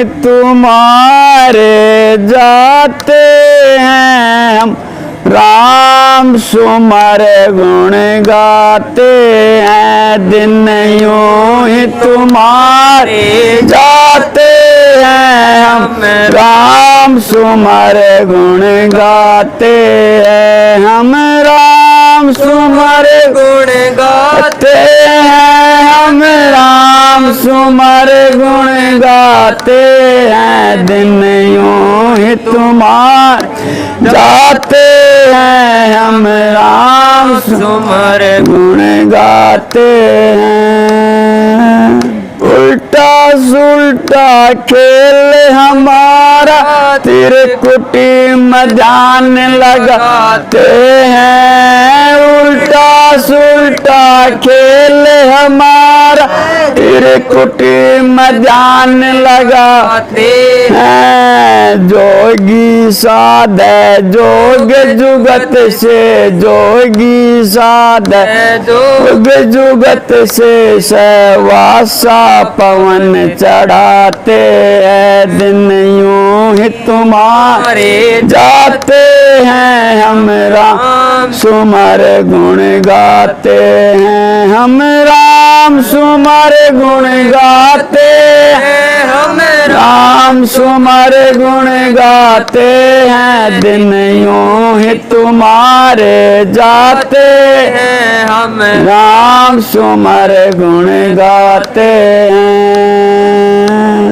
तुम्हारे जाते हैं हम, राम सुमरे गुण गाते हैं। दिन यूं ही तुम्हारे जाते हैं हम, राम सुमरे गुण गाते हैं हम, राम सुमरे गुण गाते हैं हम, राम सुमरे गुण गाते हैं। दिन यूं ही तुम्हारे जाते हैं हम, राम सुमरे गुण गाते हैं। उल्टा सुल्टा खेल हमारा त्रिकुटी में ध्यान लगाते हैं। उल्टा सुल्टा खेल हमारा त्रिकुटी में ध्यान लगाते हैं। जोगी साध जोग जुगत से, जोगी साध जोग जुगत से, सहवासा पवन चढ़ाते हैं। दिन यूं ही तुम्हारे जाते हैं हम, राम सुमरे गुण गाते हैं हम, राम सुमरे गुण गाते हैं हम, राम सुमरे गुण गाते हैं। दिन यूं ही तुम्हारे जाते हैं हम, राम सुमरे गुण गाते हैं।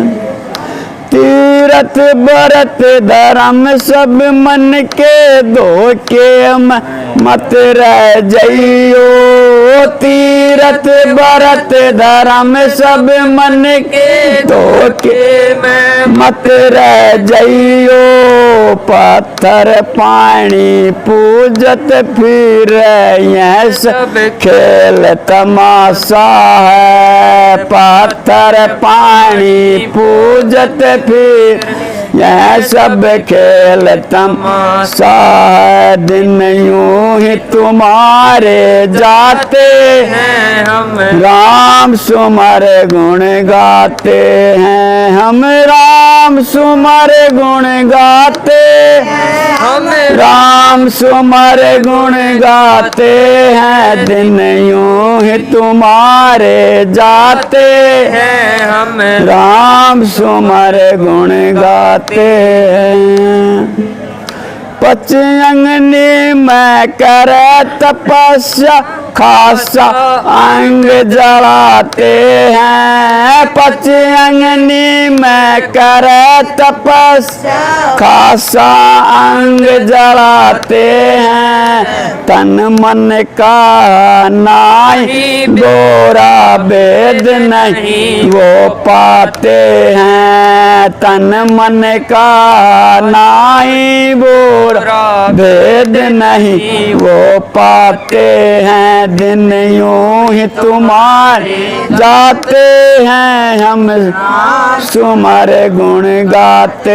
तीरथ व्रत धर्म सब मन के धोखे मत रह जइयो। तीरथ व्रत धर्म सब मन के धोखे में मत रह जइयो। पत्थर पानी पूजत फिर यह सब खेल तमाशा है। पत्थर पानी पूजत फिर यह सब खेल तमाशा है। दिन यूं ही तुम्हारे जाते हैं हम, राम सुमरे गुण गाते हैं हम, राम सुमरे गुण गाते हैं हम, राम सुमरे गुण गाते हैं। दिन यूं ही तुम्हारे जाते हैं हम, राम सुमरे गुण गाते हैं। पचयंगनी में करे तपस्या खासा अंग जलाते हैं। पचयंगनी में करे तपस्या खासा अंग जलाते हैं। तन मन का नाई गोरा वेद नहीं वो पाते हैं। तन मन का नाई गोरा वेद नहीं वो पाते हैं। दिन यूं ही तुम्हारे जाते हैं हम, सुमरे गुण गाते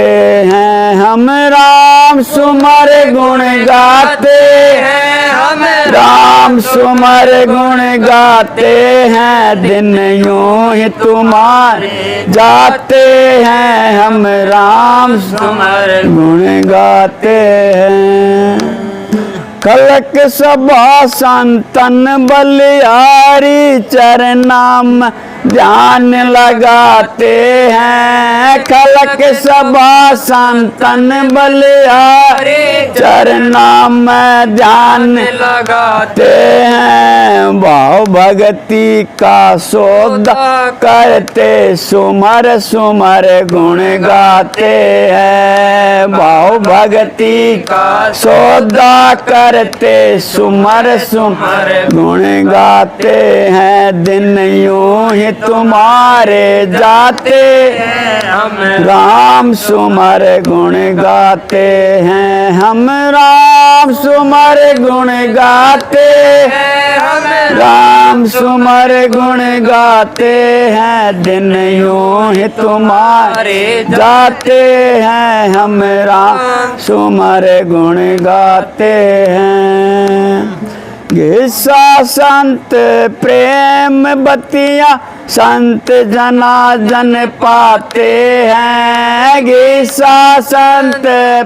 हैं हम, राम सुमरे गुण गाते हैं हम, राम सुमरे गुण गाते हैं। दिन यूं ही तुम्हारे जाते हैं हम, राम सुमरे गुण गाते हैं। खलक सभा संतन बलिहारी चरनाम ध्यान लगाते हैं। खलक सभा संतन बलिहारी चरनाम ध्यान लगाते हैं। भाव भक्ति का सौदा करते सुमर सुमर गुण गाते हैं। भाव भक्ति का सौदा करते सुमर सुमर गुण गाते हैं। दिन यूं ही तुम्हारे जाते हैं हम, राम सुमर गुण गाते हैं हम, राम सुमर गुण गाते हैं हम, राम सुमर गुण गाते हैं। दिन यूं ही तुम्हारे जाते हैं हम, राम सुमर गुण गाते हैं। घिसा संत प्रेम बतिया संत जना जन पाते हैं गीसा संत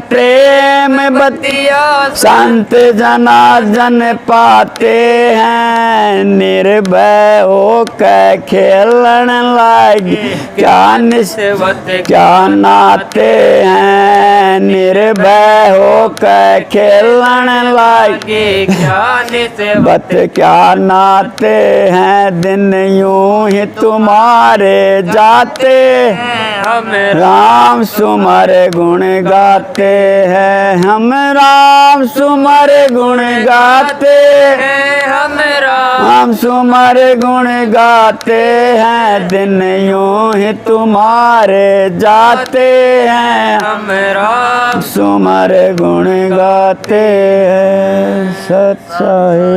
प्रेम बतिया संत जना जन पाते हैं निर्भय होकर खेलन लागे क्या निस्बत क्या नाते हैं निर्भय होकर खेलन लागे क्या निस्बत क्या नाते हैं दिन यूं ही तुम्हारे जाते हैं हम राम सुमर गुण गाते हैं हम राम सुमर गुण गाते हैं हम सुमर गुण गाते हैं दिन यूं ही तुम्हारे जाते हैं हम राम सुमर गुण गाते हैं सच्चाई।